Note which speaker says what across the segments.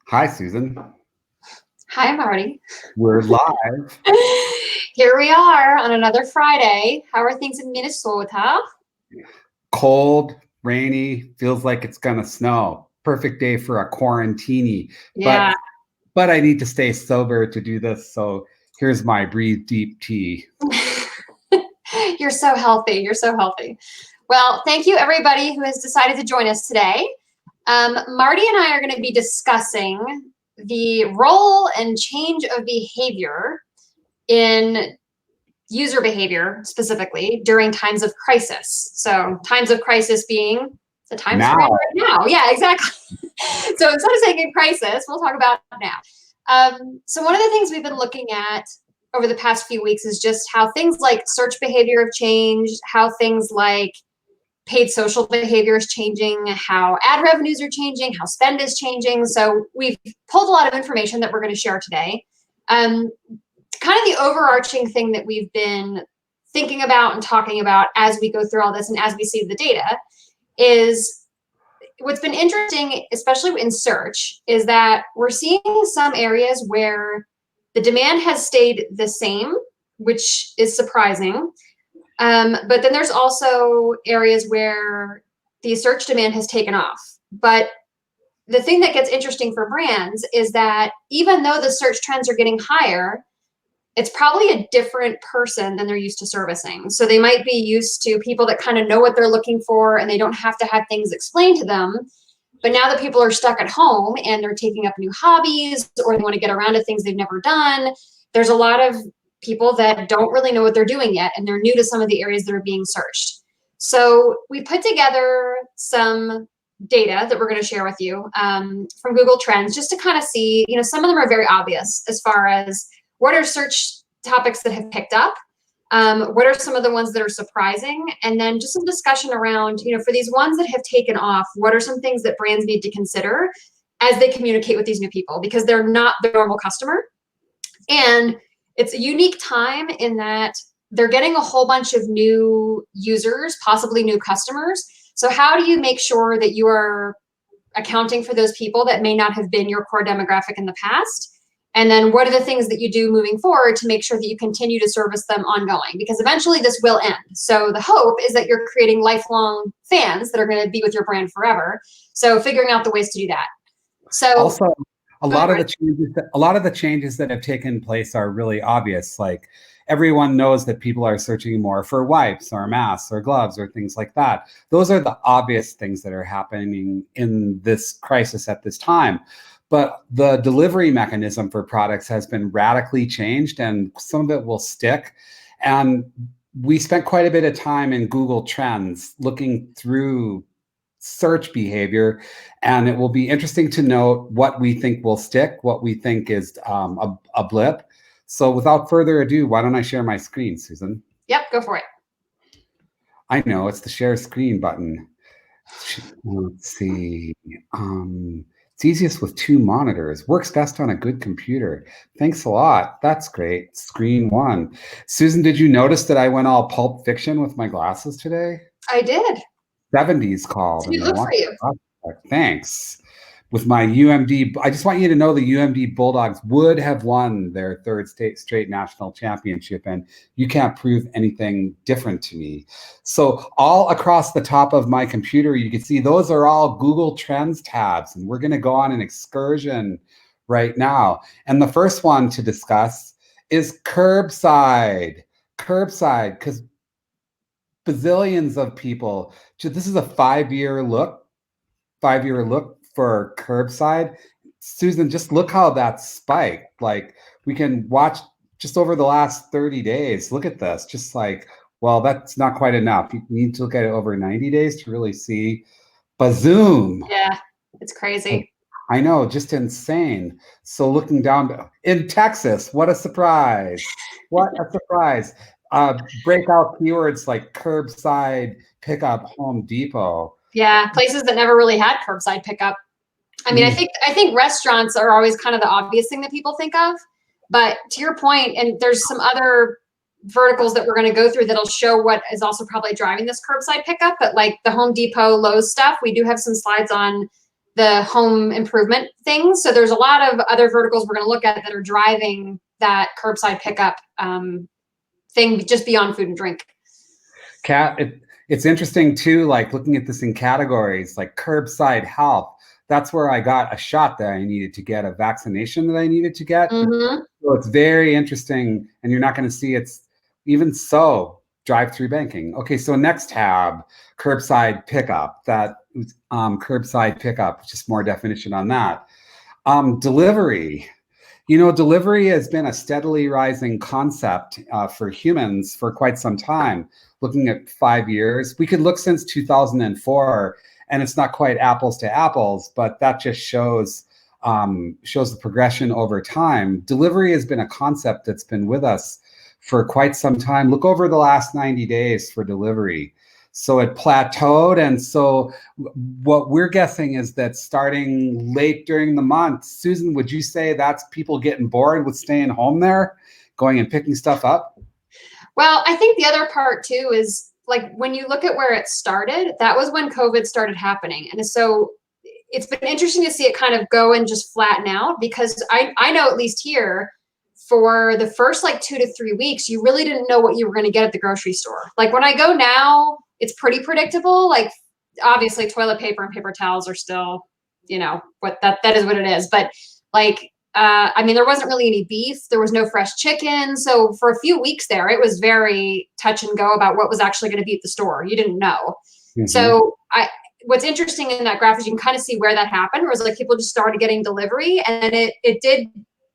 Speaker 1: Hi, Susan.
Speaker 2: Hi, Marty.
Speaker 1: We're live.
Speaker 2: Here we are on another Friday. How are things in Minnesota?
Speaker 1: Cold, rainy, feels like it's gonna snow. Perfect day for a quarantini.
Speaker 2: Yeah.
Speaker 1: But I need to stay sober to do this. So here's my breathe deep tea.
Speaker 2: You're so healthy. You're so healthy. Well, thank you everybody who has decided to join us today. Marty and I are going to be discussing the role and change of behavior in user behavior specifically during times of crisis. So times of crisis being the times we're in right now. Yeah, exactly. So instead of saying in crisis, we'll talk about now. So one of the things we've been looking at over the past few weeks is just how things like search behavior have changed, how things like paid social behavior is changing, how ad revenues are changing, how spend is changing. So we've pulled a lot of information that we're going to share today. Kind of the overarching thing that we've been thinking about and talking about as we go through all this and as we see the data is what's been interesting, especially in search, is that we're seeing some areas where the demand has stayed the same, which is surprising. But then there's also areas where the search demand has taken off. But the thing that gets interesting for brands is that even though the search trends are getting higher, it's probably a different person than they're used to servicing. So they might be used to people that kind of know what they're looking for and they don't have to have things explained to them. But now that people are stuck at home and they're taking up new hobbies or they want to get around to things they've never done, there's a lot of people that don't really know what they're doing yet and they're new to some of the areas that are being searched. So we put together some data that we're going to share with you from Google Trends just to kind of see, some of them are very obvious as far as what are search topics that have picked up? What are some of the ones that are surprising? And then just some discussion around, for these ones that have taken off, what are some things that brands need to consider as they communicate with these new people? Because they're not the normal customer. And it's a unique time in that they're getting a whole bunch of new users, possibly new customers. So how do you make sure that you are accounting for those people that may not have been your core demographic in the past? And then what are the things that you do moving forward to make sure that you continue to service them ongoing? Because eventually this will end. So the hope is that you're creating lifelong fans that are going to be with your brand forever. So figuring out the ways to do that. So
Speaker 1: also, a lot of the changes that have taken place are really obvious. Like everyone knows that people are searching more for wipes or masks or gloves or things like that. Those are the obvious things that are happening in this crisis at this time. But the delivery mechanism for products has been radically changed and some of it will stick. And we spent quite a bit of time in Google Trends looking through search behavior. And it will be interesting to note what we think will stick, what we think is a blip. So without further ado, why don't I share my screen, Susan?
Speaker 2: Yep, go for it.
Speaker 1: I know, it's the share screen button. Let's see. It's easiest with two monitors. Works best on a good computer. Thanks a lot. That's great. Screen one. Susan, did you notice that I went all Pulp Fiction with my glasses today?
Speaker 2: I did.
Speaker 1: 70s called.
Speaker 2: It's good for you.
Speaker 1: Thanks. With my UMD, I just want you to know the UMD Bulldogs would have won their third straight national championship, and you can't prove anything different to me. So all across the top of my computer, you can see those are all Google Trends tabs, and we're going to go on an excursion right now. And the first one to discuss is curbside. Curbside, because bazillions of people, this is a 5-year look for curbside. Susan, just look how that spiked. Like we can watch just over the last 30 days. Look at this. Just like, well, that's not quite enough. You need to look at it over 90 days to really see bazoom.
Speaker 2: Yeah, it's crazy.
Speaker 1: I know, just insane. So looking down in Texas, what a surprise. What a surprise. Breakout keywords like curbside pickup, Home Depot.
Speaker 2: Yeah, places that never really had curbside pickup. I mean, I think restaurants are always kind of the obvious thing that people think of. But to your point, and there's some other verticals that we're going to go through that'll show what is also probably driving this curbside pickup. But like the Home Depot, Lowe's stuff, we do have some slides on the home improvement things. So there's a lot of other verticals we're going to look at that are driving that curbside pickup thing just beyond food and drink.
Speaker 1: It's interesting too, like looking at this in categories like curbside health. That's where I got a shot that I needed to get, a vaccination that I needed to get.
Speaker 2: Mm-hmm.
Speaker 1: So it's very interesting, and you're not going to see it's even so drive-through banking. Okay, so next tab, curbside pickup. That curbside pickup, just more definition on that. Delivery. Delivery has been a steadily rising concept for humans for quite some time. Looking at 5 years, we could look since 2004, and it's not quite apples to apples, but that just shows the progression over time. Delivery has been a concept that's been with us for quite some time. Look over the last 90 days for delivery. So it plateaued. And so what we're guessing is that starting late during the month, Susan, would you say that's people getting bored with staying home there, going and picking stuff up?
Speaker 2: Well, I think the other part too is like when you look at where it started, that was when COVID started happening. And so it's been interesting to see it kind of go and just flatten out, because I know at least here for the first like 2 to 3 weeks, you really didn't know what you were going to get at the grocery store. Like when I go now, it's pretty predictable. Like obviously toilet paper and paper towels are still, what that is what it is. But like, I mean, there wasn't really any beef. There was no fresh chicken. So for a few weeks there, it was very touch and go about what was actually going to be at the store. You didn't know. Mm-hmm. So what's interesting in that graph is you can kind of see where that happened, where it's like people just started getting delivery, and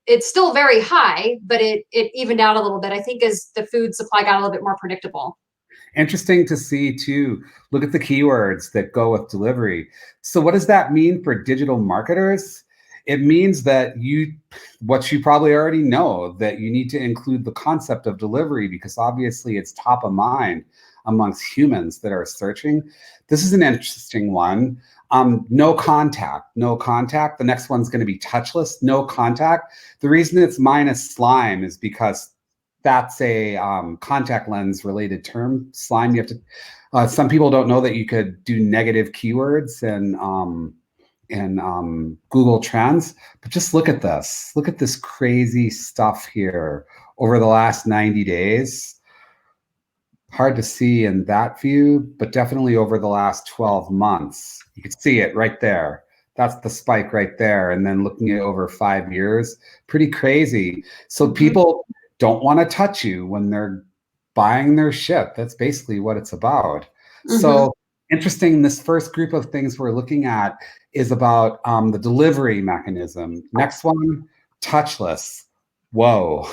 Speaker 2: it's still very high, but it evened out a little bit, I think, as the food supply got a little bit more predictable.
Speaker 1: Interesting to see too. Look at the keywords that go with delivery. So what does that mean for digital marketers? It means that what you probably already know, that you need to include the concept of delivery, because obviously it's top of mind amongst humans that are searching. This is an interesting one. No contact. The next one's going to be touchless, no contact. The reason it's minus slime is because that's a contact lens related term. Slime, you have to, some people don't know that you could do negative keywords and Google Trends, but just look at this. Look at this crazy stuff here over the last 90 days. Hard to see in that view, but definitely over the last 12 months. You can see it right there. That's the spike right there. And then looking at over 5 years, pretty crazy. So people don't want to touch you when they're buying their shit. That's basically what it's about. Mm-hmm. So interesting, this first group of things we're looking at is about the delivery mechanism. Next one, touchless. Whoa.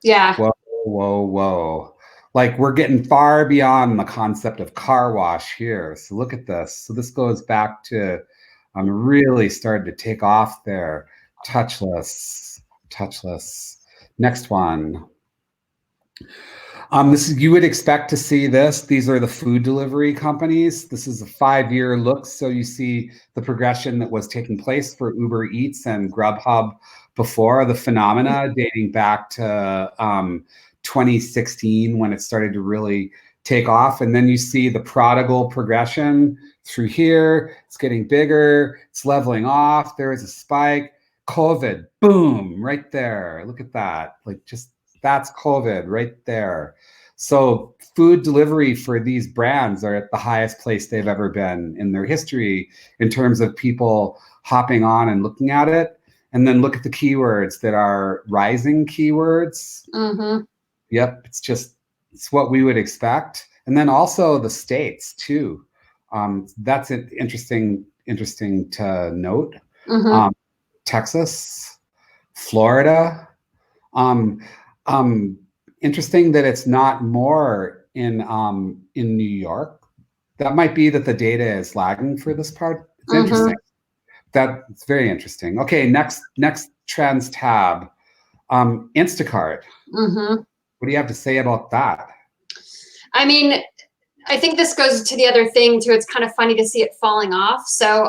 Speaker 2: Yeah.
Speaker 1: Whoa. Like we're getting far beyond the concept of car wash here. So look at this. So this goes back to really started to take off there. Touchless. Next one. You would expect to see this. These are the food delivery companies. This is a 5-year look. So you see the progression that was taking place for Uber Eats and Grubhub before, the phenomena dating back to 2016 when it started to really take off. And then you see the prodigal progression through here. It's getting bigger. It's leveling off. There is a spike. COVID, boom, right there. Look at that. Like just that's COVID right there. So food delivery for these brands are at the highest place they've ever been in their history in terms of people hopping on and looking at it. And then look at the keywords that are rising keywords. Mm-hmm. Yep, it's what we would expect. And then also the states too. That's interesting to note. Mm-hmm. Texas, Florida. Interesting that it's not more in New York. That might be that the data is lagging for this part. It's interesting. That's very interesting. Okay, next trends tab. Instacart. Mm-hmm. What do you have to say about that?
Speaker 2: I mean, I think this goes to the other thing too. It's kind of funny to see it falling off. So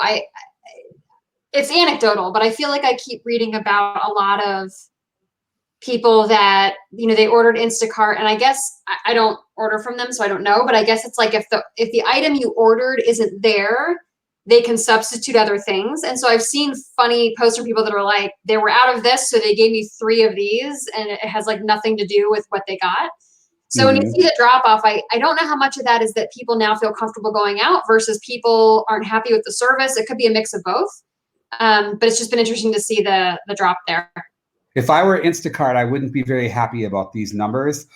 Speaker 2: it's anecdotal, but I feel like I keep reading about a lot of people that, they ordered Instacart, and I guess I don't order from them, so I don't know, but I guess it's like if the item you ordered isn't there, they can substitute other things. And so I've seen funny posts from people that are like, they were out of this, so they gave me 3 of these, and it has like nothing to do with what they got. So when you see the drop off, I don't know how much of that is that people now feel comfortable going out versus people aren't happy with the service. It could be a mix of both. But it's just been interesting to see the drop there.
Speaker 1: If I were Instacart, I wouldn't be very happy about these numbers.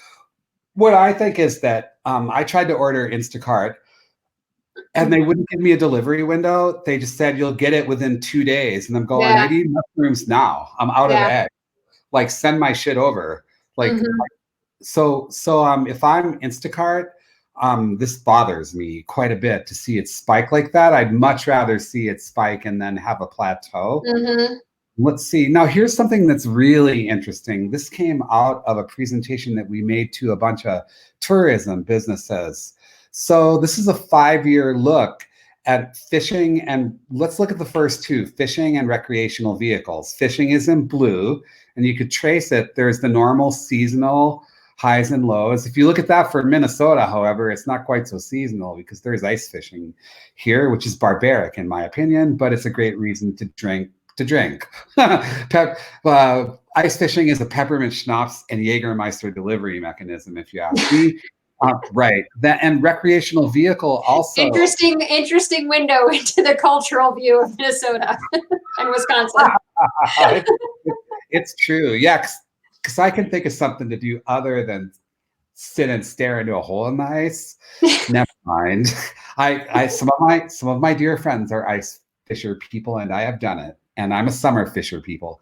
Speaker 1: What I think is that I tried to order Instacart and they wouldn't give me a delivery window. They just said, you'll get it within 2 days. And I'm going, I need mushrooms now. I'm out of eggs. Like, send my shit over. Like, so if I'm Instacart, this bothers me quite a bit to see it spike like that. I'd much rather see it spike and then have a plateau. Let's see. Now, here's something that's really interesting. This came out of a presentation that we made to a bunch of tourism businesses. So this is a 5-year look at fishing, and let's look at the first 2, fishing and recreational vehicles. Fishing is in blue, and you could trace it. There's the normal seasonal highs and lows. If you look at that for Minnesota, however, it's not quite so seasonal because there's ice fishing here, which is barbaric in my opinion, but it's a great reason to drink. Ice fishing is a peppermint schnapps and Jägermeister delivery mechanism, if you ask me. Right. That, and recreational vehicle also.
Speaker 2: Interesting window into the cultural view of Minnesota and Wisconsin.
Speaker 1: It's true. Yeah, because I can think of something to do other than sit and stare into a hole in the ice. Never mind. Some of my dear friends are ice fisher people, and I have done it. And I'm a summer fisher people.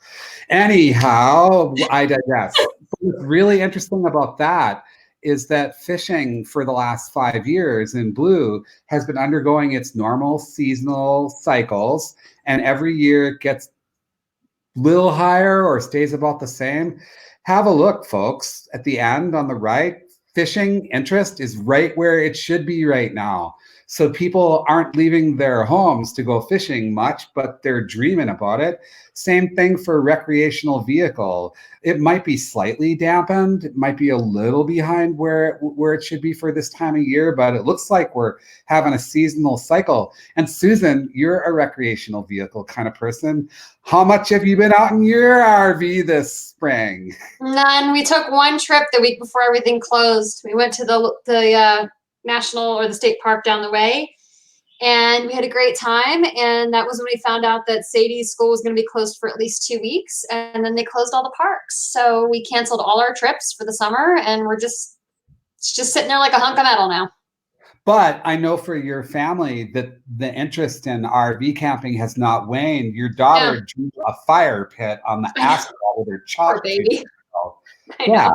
Speaker 1: Anyhow, I digress. What's really interesting about that is that fishing for the last 5 years in blue has been undergoing its normal seasonal cycles, and every year it gets a little higher or stays about the same. Have a look, folks, at the end on the right. Fishing interest is right where it should be right now. So people aren't leaving their homes to go fishing much, but they're dreaming about it. Same thing for recreational vehicle. It might be slightly dampened. It might be a little behind where it should be for this time of year, but it looks like we're having a seasonal cycle. And Susan, you're a recreational vehicle kind of person. How much have you been out in your RV this spring?
Speaker 2: None. We took one trip the week before everything closed. We went to the national or the state park down the way, and we had a great time. And that was when we found out that Sadie's school was going to be closed for at least 2 weeks, and then they closed all the parks. So we canceled all our trips for the summer, and it's just sitting there like a hunk of metal now.
Speaker 1: But I know for your family that the interest in RV camping has not waned. Your daughter drew a fire pit on the asphalt with her chalk.
Speaker 2: Baby.
Speaker 1: Yeah.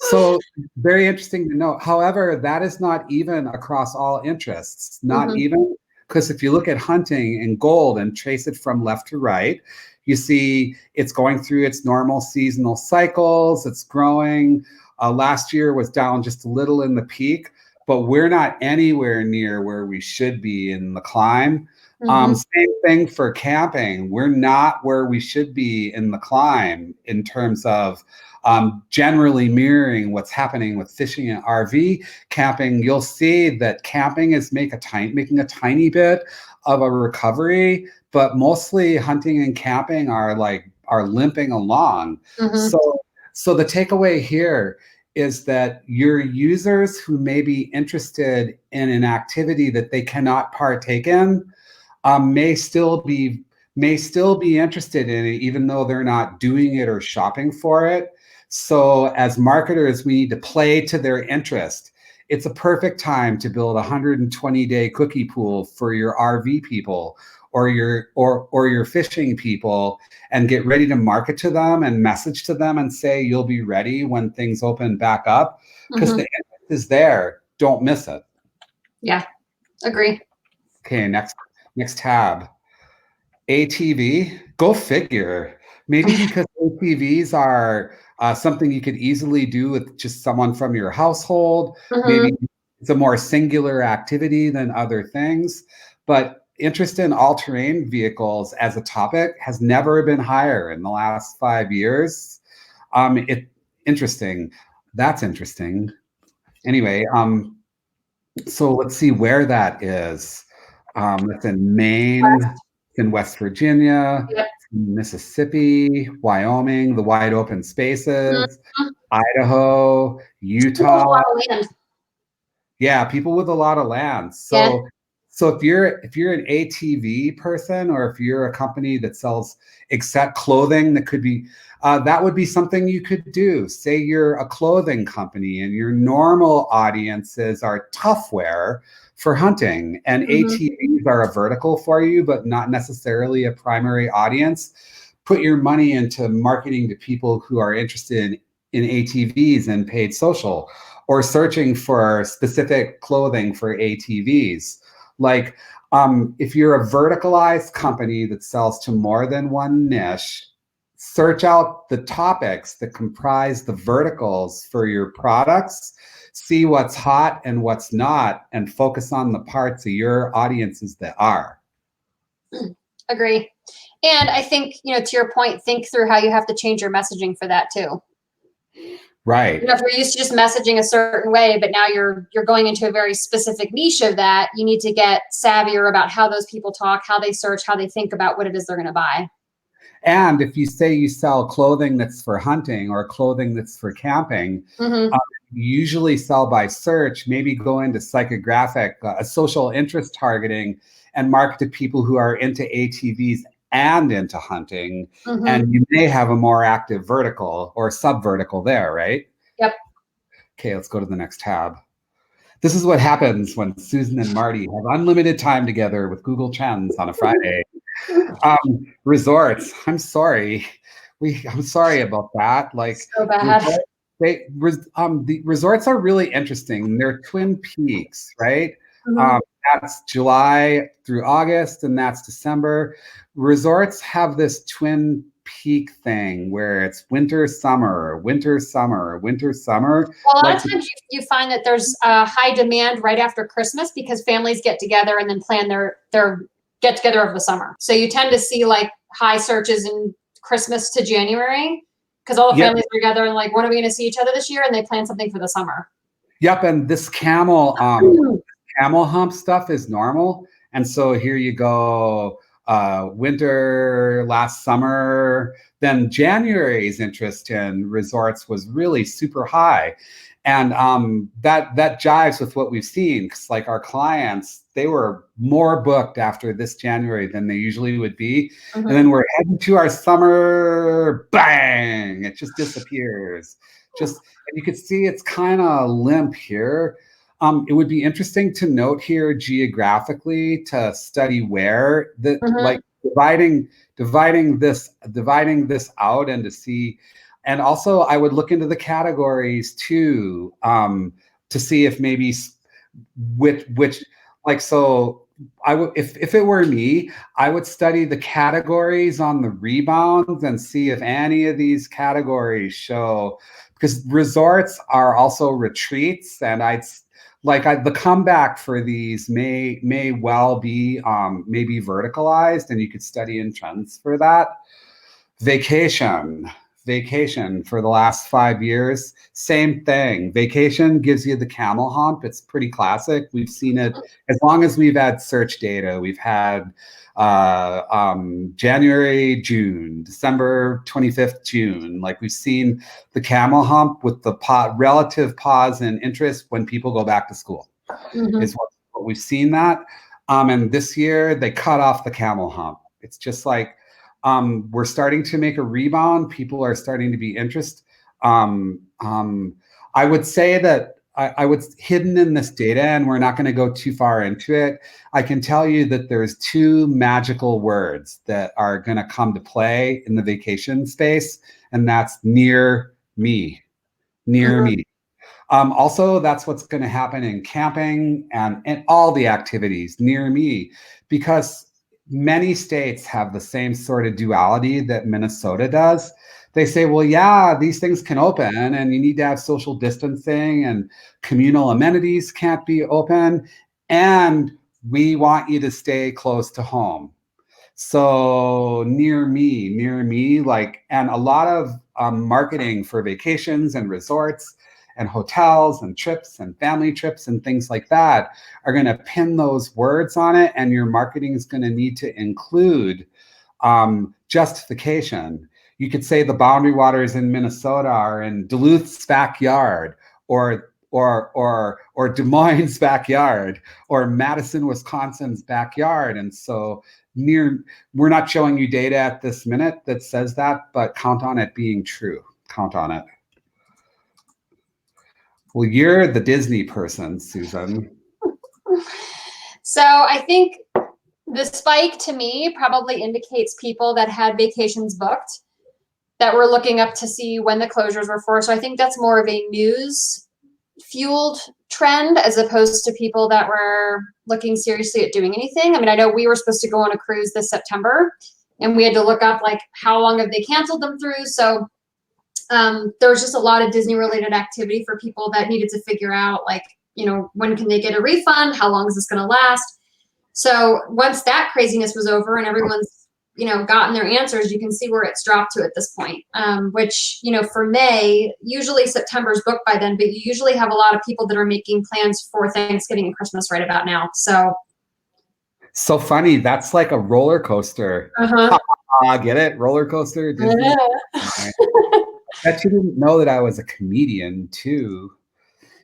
Speaker 1: So very interesting to know. However, that is not even across all interests. Not even, because if you look at hunting and gold and trace it from left to right, you see it's going through its normal seasonal cycles. It's growing. Last year was down just a little in the peak, but we're not anywhere near where we should be in the climb. Same thing for camping. We're not where we should be in the climb in terms of generally mirroring what's happening with fishing and RV camping. You'll see that camping is making a tiny bit of a recovery, but mostly hunting and camping are limping along. So the takeaway here is that your users who may be interested in an activity that they cannot partake in may still be interested in it, even though they're not doing it or shopping for it. So as marketers, we need to play to their interest. It's a perfect time to build a 120-day cookie pool for your RV people or your fishing people, and get ready to market to them and message to them and say you'll be ready when things open back up, because the interest is there. Don't miss it.
Speaker 2: Yeah, agree.
Speaker 1: Okay, next tab. ATV, go figure. Maybe because ATVs are something you could easily do with just someone from your household. Maybe it's a more singular activity than other things. But interest in all-terrain vehicles as a topic has never been higher in the last 5 years. Interesting. That's interesting. Anyway, so let's see where that is. It's in Maine, it's in West Virginia,
Speaker 2: Yep.
Speaker 1: Mississippi, Wyoming, the wide open spaces,
Speaker 2: Mhm.
Speaker 1: Idaho,
Speaker 2: People with a
Speaker 1: Utah.
Speaker 2: lot of land.
Speaker 1: Yeah, people with a lot of land.
Speaker 2: Yeah.
Speaker 1: So if you're an ATV person, or if you're a company that sells except clothing, that could be that would be something you could do. Say you're a clothing company and your normal audiences are tough wear for hunting, and ATVs are a vertical for you, but not necessarily a primary audience. Put your money into marketing to people who are interested in ATVs and paid social, or searching for specific clothing for ATVs. Like, if you're a verticalized company that sells to more than one niche, search out the topics that comprise the verticals for your products, see what's hot and what's not, and focus on the parts of your audiences that are.
Speaker 2: Agree. And I think, to your point, think through how you have to change your messaging for that too.
Speaker 1: Right.
Speaker 2: If you're used to just messaging a certain way, but now you're going into a very specific niche of that, you need to get savvier about how those people talk, how they search, how they think about what it is they're going to buy.
Speaker 1: And if you say you sell clothing that's for hunting or clothing that's for camping, you usually sell by search, maybe go into psychographic, social interest targeting, and market to people who are into ATVs and into hunting. And you may have a more active vertical or sub-vertical there, right?
Speaker 2: Yep.
Speaker 1: Okay, let's go to the next tab. This is what happens when Susan and Marty have unlimited time together with Google Trends on a Friday. Resorts. I'm sorry. I'm sorry about that. Like,
Speaker 2: so bad.
Speaker 1: The resorts are really interesting. They're Twin Peaks, right? That's July through August, and that's December. Resorts have this twin peak thing where it's winter, summer, winter, summer, winter, summer.
Speaker 2: Well, a lot of times you find that there's high demand right after Christmas because families get together and then plan their get together over the summer. So you tend to see like high searches in Christmas to January because all the families are together and like, when are we going to see each other this year? And they plan something for the summer.
Speaker 1: Yep, and this camel hump stuff is normal. And so here you go, winter, last summer. Then January's interest in resorts was really super high. And that jives with what we've seen, because like our clients, they were more booked after this January than they usually would be. And then we're heading to our summer, bang, it just disappears. And you could see it's kind of limp here. It would be interesting to note here geographically to study where like dividing this out, and to see. And also, I would look into the categories too, to see if maybe which like, so I would, if it were me, I would study the categories on the rebounds and see if any of these categories show, because resorts are also retreats, and the comeback for these may well be maybe verticalized, and you could study in trends for that. Vacation for the last 5 years, same thing. Vacation gives you the camel hump. It's pretty classic. We've seen it as long as we've had search data. We've had January, June, December 25th, June. Like, we've seen the camel hump with the relative pause in interest when people go back to school. Is what we've seen that. And this year they cut off the camel hump. It's just like, we're starting to make a rebound. People are starting to be interested. I would say that I was hidden in this data, and we're not going to go too far into it. I can tell you that there's two magical words that are going to come to play in the vacation space, and that's near me. Near me. Also, that's what's going to happen in camping and all the activities near me, because many states have the same sort of duality that Minnesota does. They say, well, yeah, these things can open and you need to have social distancing and communal amenities can't be open. And we want you to stay close to home. So near me, like, and a lot of marketing for vacations and resorts and hotels and trips and family trips and things like that are going to pin those words on it, and your marketing is going to need to include justification. You could say the boundary waters in Minnesota are in Duluth's backyard, or Des Moines' backyard, or Madison, Wisconsin's backyard. And so we're not showing you data at this minute that says that, but count on it being true. Count on it. Well, you're the Disney person, Susan.
Speaker 2: So I think the spike to me probably indicates people that had vacations booked that were looking up to see when the closures were for. So I think that's more of a news fueled trend as opposed to people that were looking seriously at doing anything. I mean, I know we were supposed to go on a cruise this September and we had to look up like how long have they canceled them through. So there was just a lot of Disney related activity for people that needed to figure out like, you know, when can they get a refund? How long is this going to last? So once that craziness was over and everyone's, you know, gotten their answers, you can see where it's dropped to at this point, which, you know, for May, usually September's booked by then, but you usually have a lot of people that are making plans for Thanksgiving and Christmas right about now.
Speaker 1: So funny. That's like a roller coaster. Get it? Roller coaster. Disney. I bet you didn't know that I was a comedian too.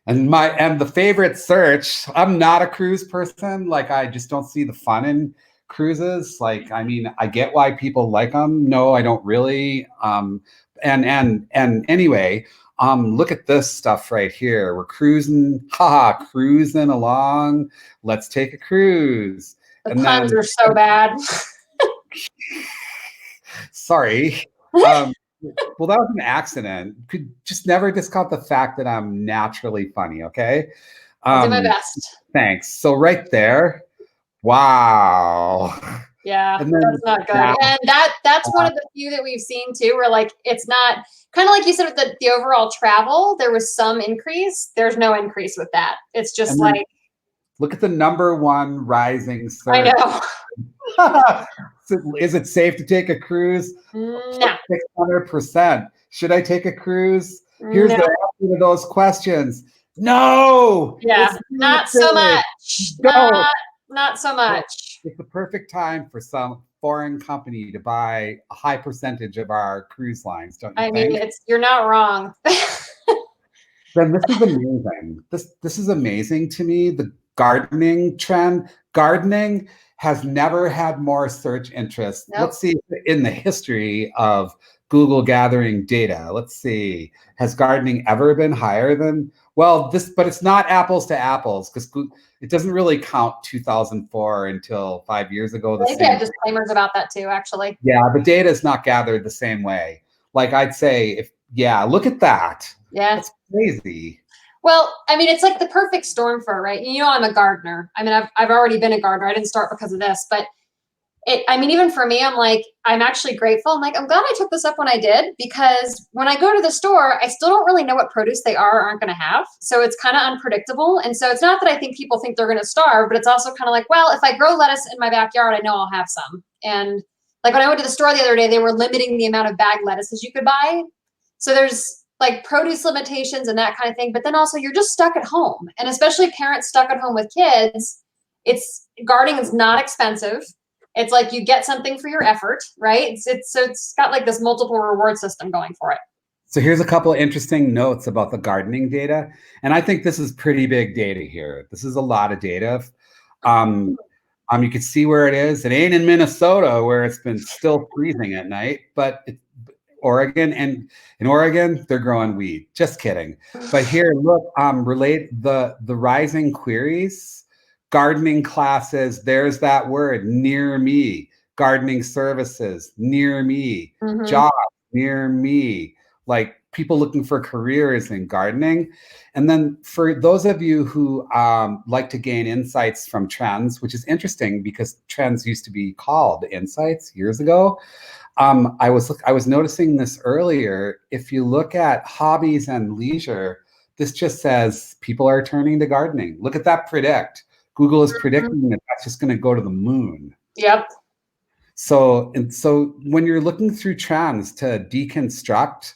Speaker 1: And the favorite search, I'm not a cruise person. Like, I just don't see the fun in cruises. Like, I mean, I get why people like them. No, I don't really. And anyway, look at this stuff right here. We're cruising, cruising along. Let's take a cruise.
Speaker 2: The puns are so bad.
Speaker 1: Sorry. Well, that was an accident. Could just never discount the fact that I'm naturally funny, okay?
Speaker 2: I'll do my best.
Speaker 1: Thanks. So right there, wow.
Speaker 2: Yeah, that's not good. And that's one of the few that we've seen too, where like it's not kind of like you said with the overall travel, there was some increase. There's no increase with that. It's just like
Speaker 1: look at the #1 rising search.
Speaker 2: I know.
Speaker 1: Is it safe to take a cruise?
Speaker 2: No.
Speaker 1: 600%. Should I take a cruise? Here's the answer to those questions. No.
Speaker 2: Yeah, not so much. Not so much.
Speaker 1: It's the perfect time for some foreign company to buy a high percentage of our cruise lines, don't you think?
Speaker 2: I mean, you're not wrong.
Speaker 1: Then this is amazing. This is amazing to me. The gardening trend. Gardening has never had more search interest. Nope. Let's see, in the history of Google gathering data, let's see, has gardening ever been higher than, well, but it's not apples to apples because it doesn't really count 2004 until 5 years ago.
Speaker 2: They had disclaimers about that too, actually.
Speaker 1: Yeah, the data is not gathered the same way. Like I'd say, look at that.
Speaker 2: Yeah.
Speaker 1: That's crazy.
Speaker 2: Well, I mean, it's like the perfect storm for, right? You know, I'm a gardener. I mean, I've already been a gardener. I didn't start because of this, but even for me, I'm like, I'm actually grateful. I'm like, I'm glad I took this up when I did, because when I go to the store, I still don't really know what produce they are or aren't going to have. So it's kind of unpredictable. And so it's not that I think people think they're going to starve, but it's also kind of like, well, if I grow lettuce in my backyard, I know I'll have some. And like when I went to the store the other day, they were limiting the amount of bag lettuces you could buy. So there's like produce limitations and that kind of thing. But then also you're just stuck at home, and especially parents stuck at home with kids. Gardening is not expensive. It's like you get something for your effort, right? So it's got like this multiple reward system going for it.
Speaker 1: So here's a couple of interesting notes about the gardening data. And I think this is pretty big data here. This is a lot of data. You can see where it is. It ain't in Minnesota where it's been still freezing at night, but Oregon, and in Oregon, they're growing weed. Just kidding. But here, look, relate the rising queries, gardening classes, there's that word, near me, gardening services, near me, jobs, near me, like people looking for careers in gardening. And then for those of you who like to gain insights from trends, which is interesting because trends used to be called insights years ago. I was noticing this earlier. If you look at hobbies and leisure, this just says people are turning to gardening. Look at that predict. Google is predicting that that's just going to go to the moon.
Speaker 2: Yep.
Speaker 1: So when you're looking through trends to deconstruct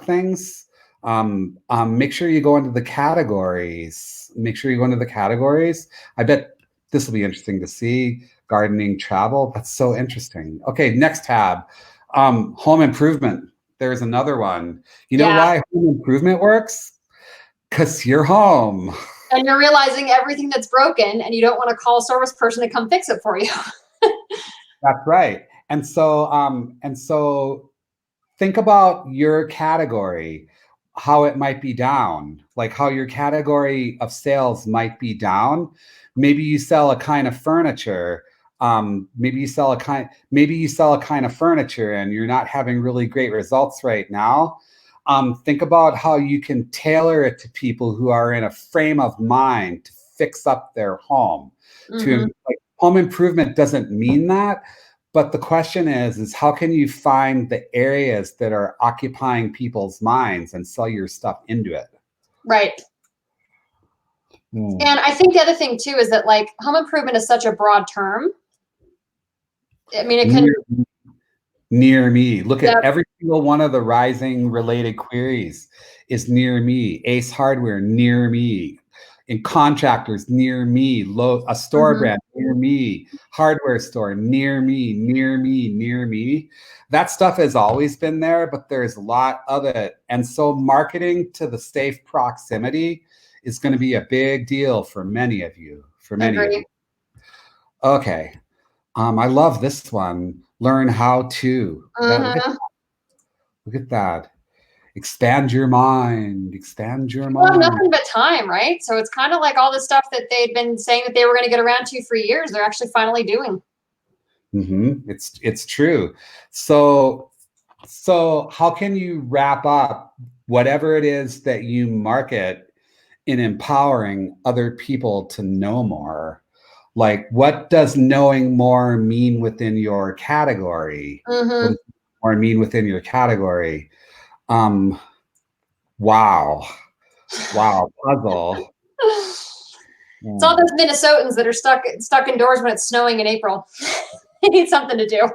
Speaker 1: things, Make sure you go into the categories. Make sure you go into the categories. I bet this will be interesting to see. Gardening, travel. That's so interesting. Okay, next tab. Home improvement. There's another one. You know why home improvement works? Because you're home.
Speaker 2: And you're realizing everything that's broken and you don't want to call a service person to come fix it for you.
Speaker 1: That's right. And so think about your category, how it might be down, like how your category of sales might be down. Maybe you sell a kind of furniture. Maybe you sell a kind of furniture and you're not having really great results right now. Think about how you can tailor it to people who are in a frame of mind to fix up their home. Home improvement doesn't mean that, but the question is how can you find the areas that are occupying people's minds and sell your stuff into it?
Speaker 2: Right. And I think the other thing too is that like home improvement is such a broad term. I mean, it can
Speaker 1: near me. Look at every single one of the rising related queries is near me. Ace Hardware, near me. In contractors, near me. A store brand, near me. Hardware store, near me, near me, near me. That stuff has always been there, but there's a lot of it. And so marketing to the safe proximity is going to be a big deal for many of you. Okay. I love this one. Learn how to. Look at that. Expand your mind. Expand your mind.
Speaker 2: Well, nothing but time, right? So it's kind of like all the stuff that they'd been saying that they were going to get around to for years. They're actually finally doing.
Speaker 1: It's true. So how can you wrap up whatever it is that you market in empowering other people to know more? Like, what does knowing more mean within your category? What does more mean within your category? Wow, puzzle.
Speaker 2: It's all those Minnesotans that are stuck indoors when it's snowing in April. They need something to do.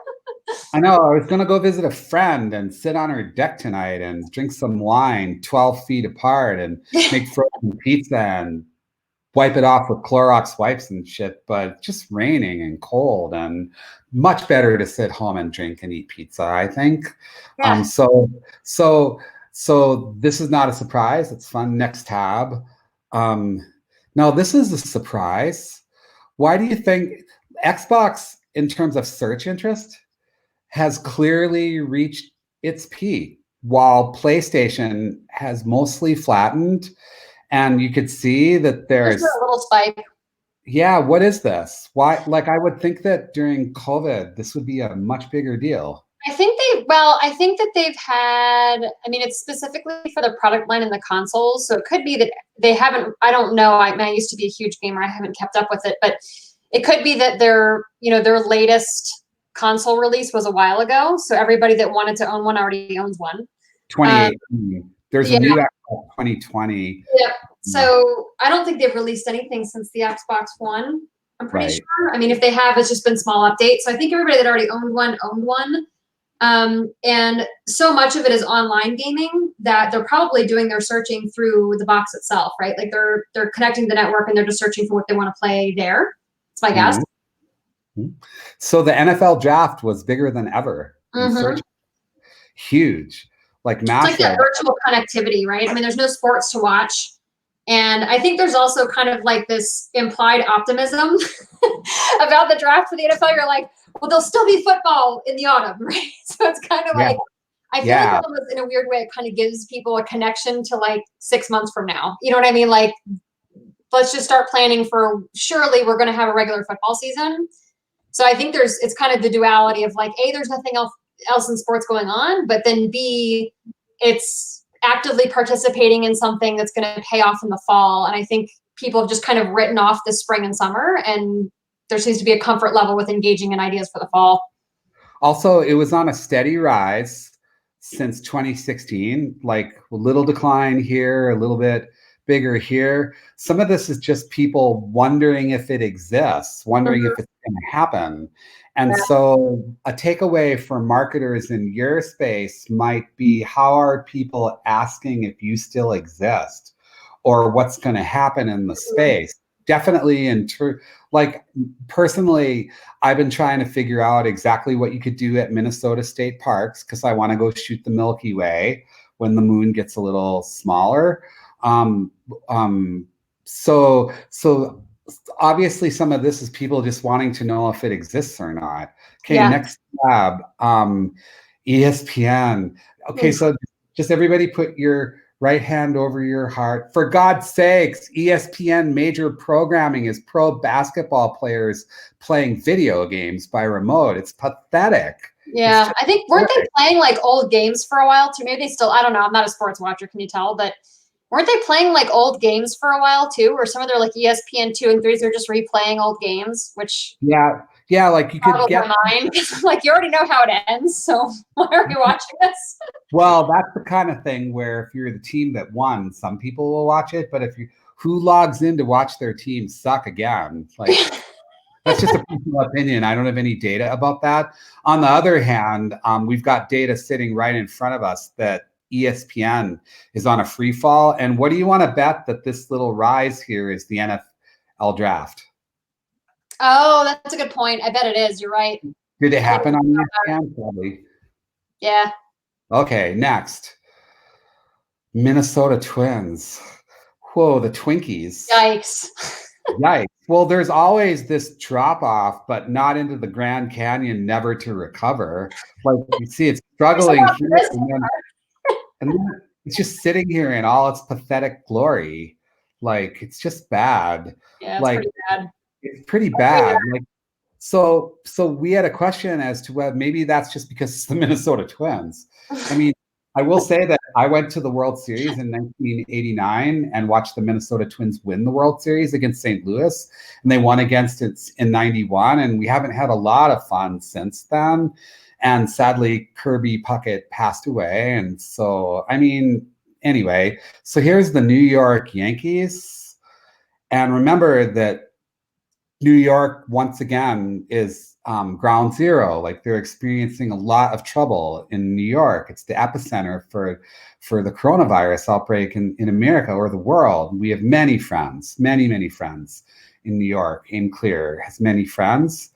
Speaker 1: I know. I was going to go visit a friend and sit on her deck tonight and drink some wine 12 feet apart and make frozen pizza and wipe it off with Clorox wipes and shit, but it's just raining and cold and much better to sit home and drink and eat pizza, I think.
Speaker 2: Yeah.
Speaker 1: So this is not a surprise. It's fun. Next tab. Now this is a surprise. Why do you think Xbox, in terms of search interest, has clearly reached its peak, while PlayStation has mostly flattened? And you could see that there's
Speaker 2: a little spike.
Speaker 1: Yeah, what is this? Why? Like, I would think that during COVID, this would be a much bigger deal.
Speaker 2: I think that they've had, I mean, it's specifically for the product line and the consoles. So it could be that they haven't, I don't know. I used to be a huge gamer. I haven't kept up with it, but it could be that their latest console release was a while ago. So everybody that wanted to own one already owns one.
Speaker 1: 2018. There's a new Xbox 2020.
Speaker 2: Yeah. So I don't think they've released anything since the Xbox One. I'm pretty sure. I mean, if they have, it's just been small updates. So I think everybody that already owned one. And so much of it is online gaming that they're probably doing their searching through the box itself, right? Like they're connecting the network and they're just searching for what they want to play there. That's my guess.
Speaker 1: So the NFL draft was bigger than ever. Huge, like massive.
Speaker 2: It's like that virtual connectivity, right? I mean, there's no sports to watch. And I think there's also kind of like this implied optimism about the draft for the NFL. You're like, well, there'll still be football in the autumn, right? So it's kind of like, I feel like almost in a weird way, it kind of gives people a connection to like 6 months from now. You know what I mean? Like, let's just start planning for, surely we're going to have a regular football season. So I think it's kind of the duality of like, A, there's nothing else in sports going on, but then B, it's actively participating in something that's going to pay off in the fall. And I think people have just kind of written off the spring and summer, and there seems to be a comfort level with engaging in ideas for the fall.
Speaker 1: Also, it was on a steady rise since 2016, like a little decline here, a little bit bigger here. Some of this is just people wondering if it exists, wondering if it's going to happen. And so a takeaway for marketers in your space might be, how are people asking if you still exist or what's going to happen in the space? Definitely like personally, I've been trying to figure out exactly what you could do at Minnesota State Parks because I want to go shoot the Milky Way when the moon gets a little smaller. So obviously some of this is people just wanting to know if it exists or not. Okay, next tab, ESPN. Okay, so just everybody put your right hand over your heart. For God's sakes, ESPN major programming is pro basketball players playing video games by remote. It's pathetic.
Speaker 2: Yeah, I think, weren't they playing like old games for a while too? Maybe they still, I don't know. I'm not a sports watcher, can you tell? But weren't they playing like old games for a while too? Or some of their like ESPN 2 and 3s are just replaying old games, which
Speaker 1: like you could get
Speaker 2: my mind. Like, you already know how it ends, so why are we watching this?
Speaker 1: Well, that's the kind of thing where if you're the team that won, some people will watch it, but who logs in to watch their team suck again? Like, that's just a personal opinion. I don't have any data about that. On the other hand, we've got data sitting right in front of us that ESPN is on a free fall. And what do you want to bet that this little rise here is the NFL draft?
Speaker 2: Oh, that's a good point. I bet it is. You're right.
Speaker 1: Did it happen on ESPN? Probably.
Speaker 2: Yeah.
Speaker 1: Okay, next. Minnesota Twins. Whoa, the Twinkies.
Speaker 2: Yikes.
Speaker 1: Yikes. Well, there's always this drop off, but not into the Grand Canyon, never to recover. Like you see, it's struggling here, and then it's just sitting here in all its pathetic glory. Like, it's just bad.
Speaker 2: Yeah, it's
Speaker 1: like,
Speaker 2: pretty bad.
Speaker 1: It's pretty bad. Like, so we had a question as to whether maybe that's just because it's the Minnesota Twins. I mean, I will say that I went to the World Series in 1989 and watched the Minnesota Twins win the World Series against St. Louis, and they won against it in 91, and we haven't had a lot of fun since then. And sadly, Kirby Puckett passed away. And so, I mean, anyway, so here's the New York Yankees. And remember that New York, once again, is ground zero. Like, they're experiencing a lot of trouble in New York. It's the epicenter for the coronavirus outbreak in America or the world. We have many friends, many friends in New York. Aimclear has many friends.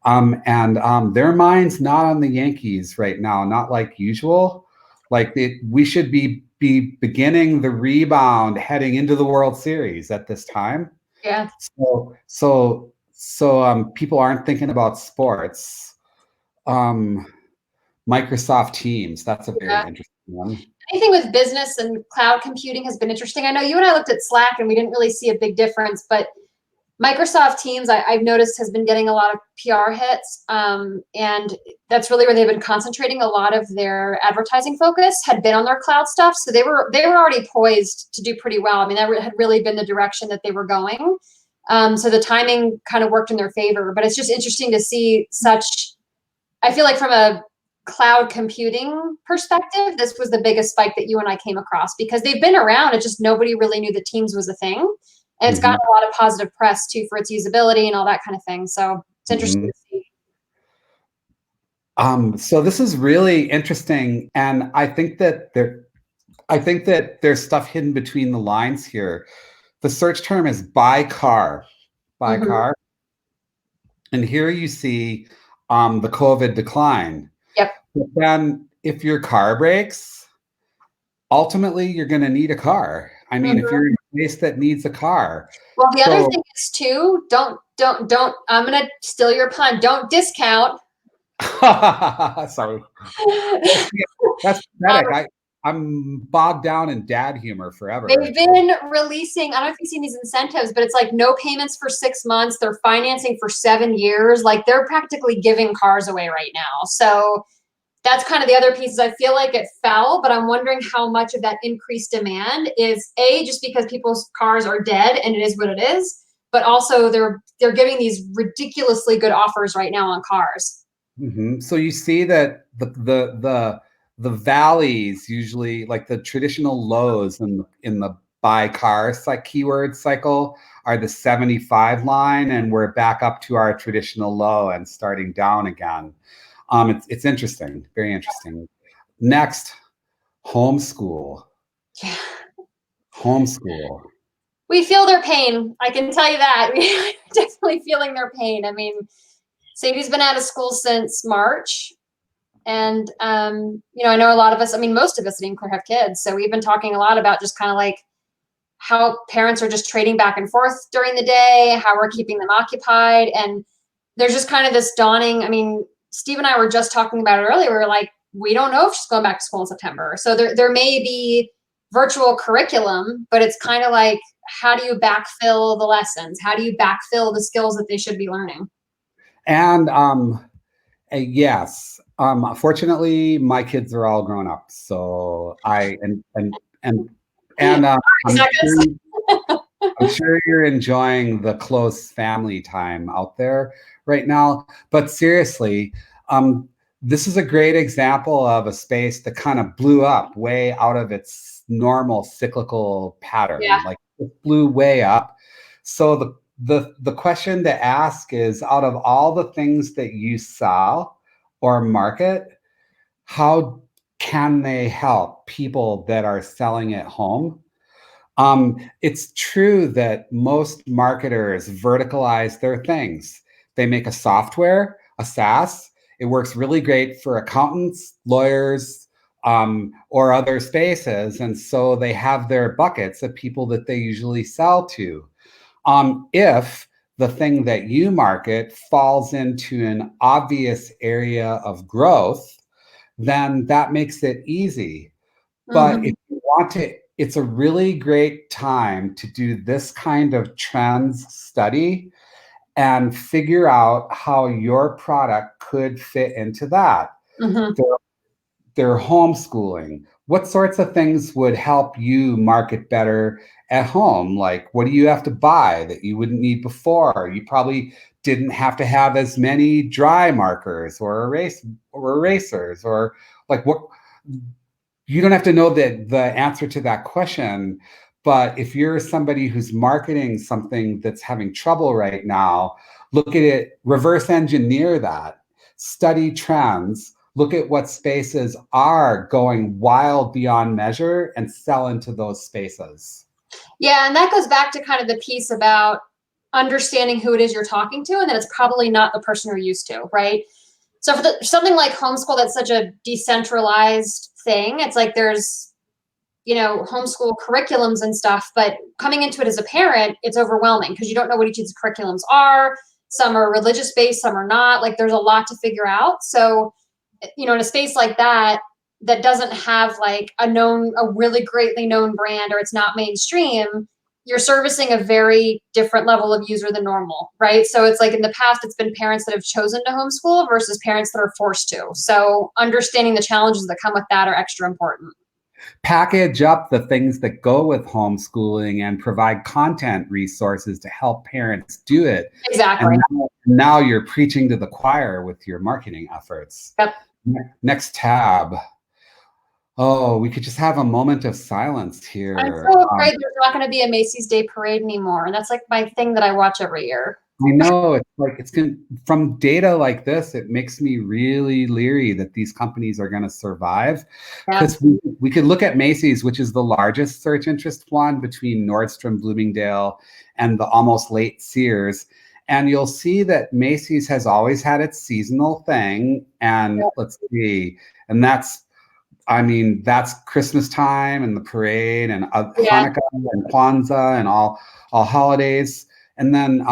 Speaker 1: And their mind's not on the Yankees right now, not like usual. Like, we should be beginning the rebound heading into the World Series at this time.
Speaker 2: Yeah.
Speaker 1: So people aren't thinking about sports. Microsoft Teams, that's a very interesting one.
Speaker 2: Anything with business and cloud computing has been interesting. I know you and I looked at Slack and we didn't really see a big difference, but Microsoft Teams, I've noticed, has been getting a lot of PR hits, and that's really where they've been concentrating. A lot of their advertising focus had been on their cloud stuff, so they were already poised to do pretty well. I mean, that had really been the direction that they were going. So the timing kind of worked in their favor, but it's just interesting to see such. I feel like from a cloud computing perspective, this was the biggest spike that you and I came across, because they've been around. It just nobody really knew that Teams was a thing. And it's gotten a lot of positive press too for its usability and all that kind of thing. So it's interesting to see.
Speaker 1: So this is really interesting, and I think that there's stuff hidden between the lines here. The search term is buy car, car, and here you see the COVID decline.
Speaker 2: Yep.
Speaker 1: But then, if your car breaks, ultimately you're going to need a car. I mean, if you're in a place that needs a car.
Speaker 2: Well, the other thing is too, don't, I'm going to steal your pun. Don't discount.
Speaker 1: Sorry. That's pathetic. I'm bogged down in dad humor forever.
Speaker 2: They've been releasing, I don't know if you've seen these incentives, but it's like no payments for 6 months. They're financing for 7 years. Like, they're practically giving cars away right now. So that's kind of the other pieces. I feel like it fell, but I'm wondering how much of that increased demand is just because people's cars are dead and it is what it is, but also they're giving these ridiculously good offers right now on cars.
Speaker 1: So you see that the valleys, usually like the traditional lows in the buy cars like keyword cycle are the 75 line, and we're back up to our traditional low and starting down again. It's interesting, very interesting. Next, homeschool.
Speaker 2: Yeah.
Speaker 1: Homeschool.
Speaker 2: We feel their pain. I can tell you that. We're definitely feeling their pain. I mean, Sadie's been out of school since March. And, you know, I know a lot of us, I mean, most of us at Aimclear have kids. So we've been talking a lot about just kind of like how parents are just trading back and forth during the day, how we're keeping them occupied. And there's just kind of this dawning, I mean, Steve and I were just talking about it earlier. We were like, we don't know if she's going back to school in September. So there may be virtual curriculum, but it's kind of like, how do you backfill the lessons? How do you backfill the skills that they should be learning?
Speaker 1: And yes, fortunately, my kids are all grown up. So I'm sure you're enjoying the close family time out there right now. But seriously, this is a great example of a space that kind of blew up way out of its normal cyclical pattern.
Speaker 2: Yeah.
Speaker 1: Like it blew way up. So the question to ask is, out of all the things that you sell or market, how can they help people that are selling at home? It's true that most marketers verticalize their things. They make a software, a SaaS. It works really great for accountants, lawyers, or other spaces. And so they have their buckets of people that they usually sell to. If the thing that you market falls into an obvious area of growth, then that makes it easy. But if you want to, it's a really great time to do this kind of trends study and figure out how your product could fit into that. They're homeschooling. What sorts of things would help you market better at home? Like, what do you have to buy that you wouldn't need before? You probably didn't have to have as many dry markers or erasers, or like what. You don't have to know the answer to that question, but if you're somebody who's marketing something that's having trouble right now, look at it, reverse engineer that, study trends, look at what spaces are going wild beyond measure and sell into those spaces.
Speaker 2: Yeah, and that goes back to kind of the piece about understanding who it is you're talking to, and that it's probably not the person you're used to, right? So for something like homeschool, that's such a decentralized thing. It's like there's, you know, homeschool curriculums and stuff, but coming into it as a parent, it's overwhelming because you don't know what each of these curriculums are. Some are religious based, some are not. Like there's a lot to figure out. So, you know, in a space like that, that doesn't have like a really greatly known brand, or it's not mainstream, you're servicing a very different level of user than normal, right? So it's like in the past, it's been parents that have chosen to homeschool versus parents that are forced to. So understanding the challenges that come with that are extra important.
Speaker 1: Package up the things that go with homeschooling and provide content resources to help parents do it.
Speaker 2: Exactly.
Speaker 1: And now you're preaching to the choir with your marketing efforts.
Speaker 2: Yep.
Speaker 1: Next tab. Oh, we could just have a moment of silence here.
Speaker 2: I'm so afraid there's not going to be a Macy's Day Parade anymore. And that's like my thing that I watch every year.
Speaker 1: I know, it's like from data like this, it makes me really leery that these companies are going to survive. Because we could look at Macy's, which is the largest search interest one between Nordstrom, Bloomingdale, and the almost late Sears. And you'll see that Macy's has always had its seasonal thing. And let's see, and that's Christmas time and the parade and Hanukkah and Kwanzaa and all holidays. And then,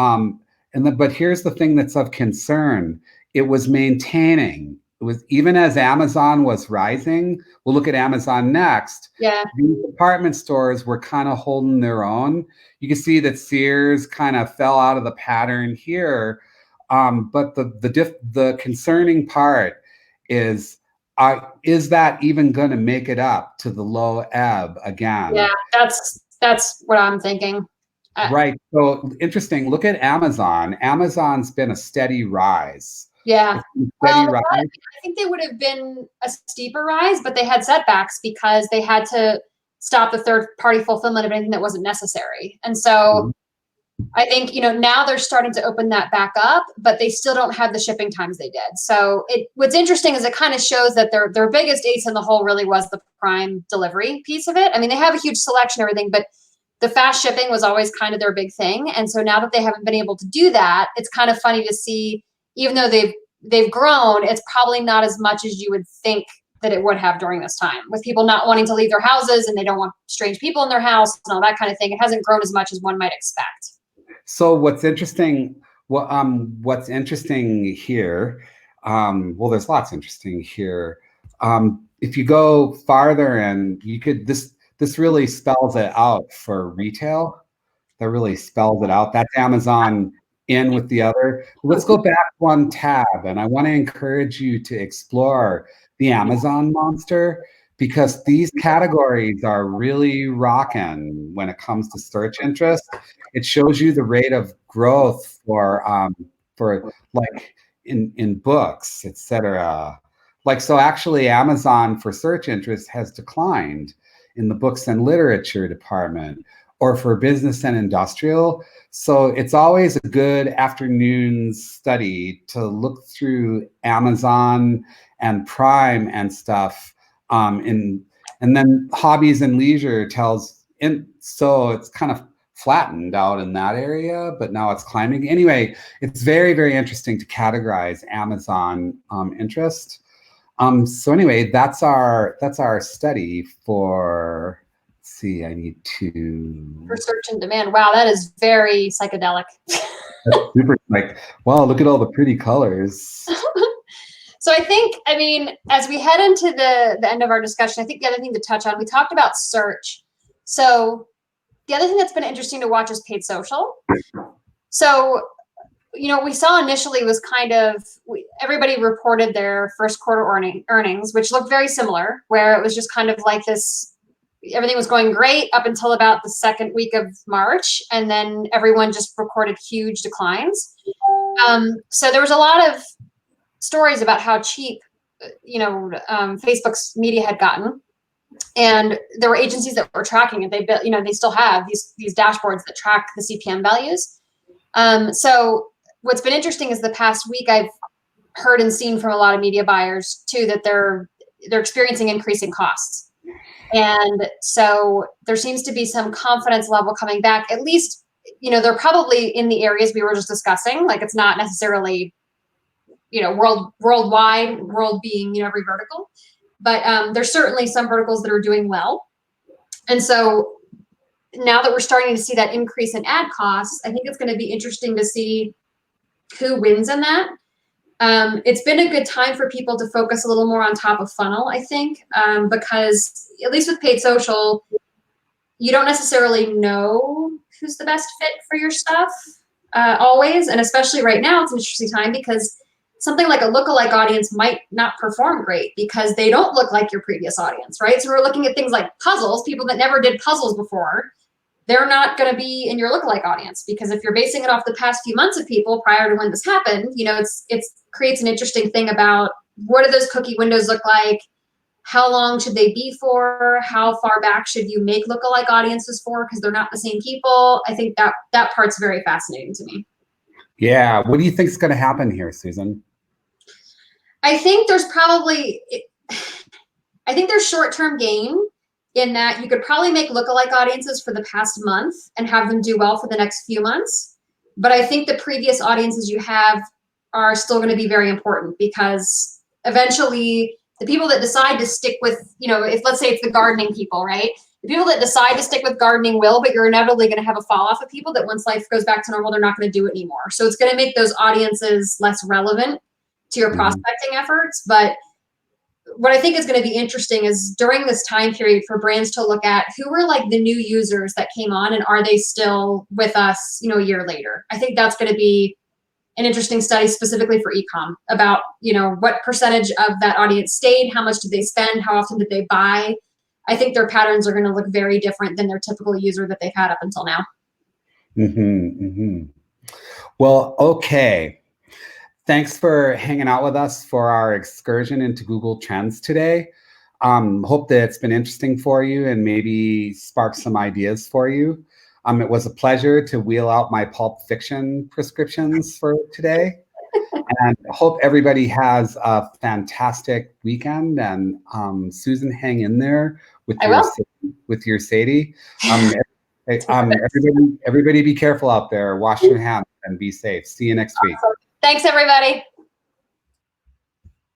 Speaker 1: but here's the thing that's of concern. It was maintaining. It was, even as Amazon was rising, we'll look at Amazon next.
Speaker 2: Yeah.
Speaker 1: These department stores were kind of holding their own. You can see that Sears kind of fell out of the pattern here. But the concerning part is that even going to make it up to the low ebb again?
Speaker 2: Yeah, that's what I'm thinking.
Speaker 1: Right. So interesting. Look at Amazon. Amazon's been a steady rise.
Speaker 2: Yeah. Well, I think they would have been a steeper rise, but they had setbacks because they had to stop the third-party fulfillment of anything that wasn't necessary. And so I think, now they're starting to open that back up, but they still don't have the shipping times they did. So what's interesting is it kind of shows that their biggest ace in the hole really was the Prime delivery piece of it. I mean, they have a huge selection and everything, but the fast shipping was always kind of their big thing. And so now that they haven't been able to do that, it's kind of funny to see, even though they've grown, it's probably not as much as you would think that it would have during this time, with people not wanting to leave their houses and they don't want strange people in their house and all that kind of thing. It hasn't grown as much as one might expect.
Speaker 1: So what's interesting? What's interesting here? Well, there's lots interesting here. If you go farther, and you could this really spells it out for retail. That really spells it out. That's Amazon in with the other. Let's go back one tab, and I want to encourage you to explore the Amazon monster, because these categories are really rocking when it comes to search interest. It shows you the rate of growth for like in books, etc. Like, so actually Amazon for search interest has declined in the books and literature department, or for business and industrial. So it's always a good afternoon study to look through Amazon and Prime and stuff. And then hobbies and leisure so it's kind of flattened out in that area, but now it's climbing. Anyway, it's very, very interesting to categorize Amazon interest. So anyway, that's our study for, let's see, I need to...
Speaker 2: For search and demand. Wow, that is very psychedelic.
Speaker 1: That's super, like, wow, look at all the pretty colors.
Speaker 2: So I think, as we head into the end of our discussion, I think the other thing to touch on, we talked about search. So the other thing that's been interesting to watch is paid social. So, we saw initially was kind of, everybody reported their first quarter earnings, which looked very similar, where it was just kind of like this, everything was going great up until about the second week of March. And then everyone just recorded huge declines. So there was a lot of stories about how cheap, Facebook's media had gotten. And there were agencies that were tracking it. They built, they still have these dashboards that track the CPM values. So what's been interesting is the past week I've heard and seen from a lot of media buyers too that they're experiencing increasing costs. And so there seems to be some confidence level coming back. At least, they're probably in the areas we were just discussing. Like, it's not necessarily, worldwide, world being, every vertical. But there's certainly some verticals that are doing well. And so now that we're starting to see that increase in ad costs, I think it's going to be interesting to see who wins in that. It's been a good time for people to focus a little more on top of funnel, I think, because at least with paid social, you don't necessarily know who's the best fit for your stuff always. And especially right now, it's an interesting time because something like a lookalike audience might not perform great because they don't look like your previous audience, right? So we're looking at things like puzzles, people that never did puzzles before. They're not going to be in your lookalike audience because if you're basing it off the past few months of people prior to when this happened, it creates an interesting thing about what do those cookie windows look like? How long should they be for? How far back should you make lookalike audiences for? Because they're not the same people. I think that part's very fascinating to me.
Speaker 1: Yeah. What do you think is going to happen here, Susan?
Speaker 2: I think there's short-term gain in that you could probably make lookalike audiences for the past month and have them do well for the next few months. But I think the previous audiences you have are still going to be very important because eventually the people that decide to stick with, if let's say it's the gardening people, right? The people that decide to stick with gardening will, but you're inevitably going to have a fall off of people that once life goes back to normal, they're not going to do it anymore. So it's going to make those audiences less relevant to your prospecting efforts. But what I think is going to be interesting is during this time period for brands to look at who were like the new users that came on and are they still with us, a year later. I think that's going to be an interesting study specifically for e-com about, what percentage of that audience stayed, how much did they spend, how often did they buy. I think their patterns are going to look very different than their typical user that they've had up until now.
Speaker 1: Well, okay. Thanks for hanging out with us for our excursion into Google Trends today. Hope that it's been interesting for you and maybe spark some ideas for you. It was a pleasure to wheel out my Pulp Fiction prescriptions for today. And hope everybody has a fantastic weekend. And Susan, hang in there with your Sadie. Everybody be careful out there. Wash your hands and be safe. See you next week.
Speaker 2: Thanks, everybody.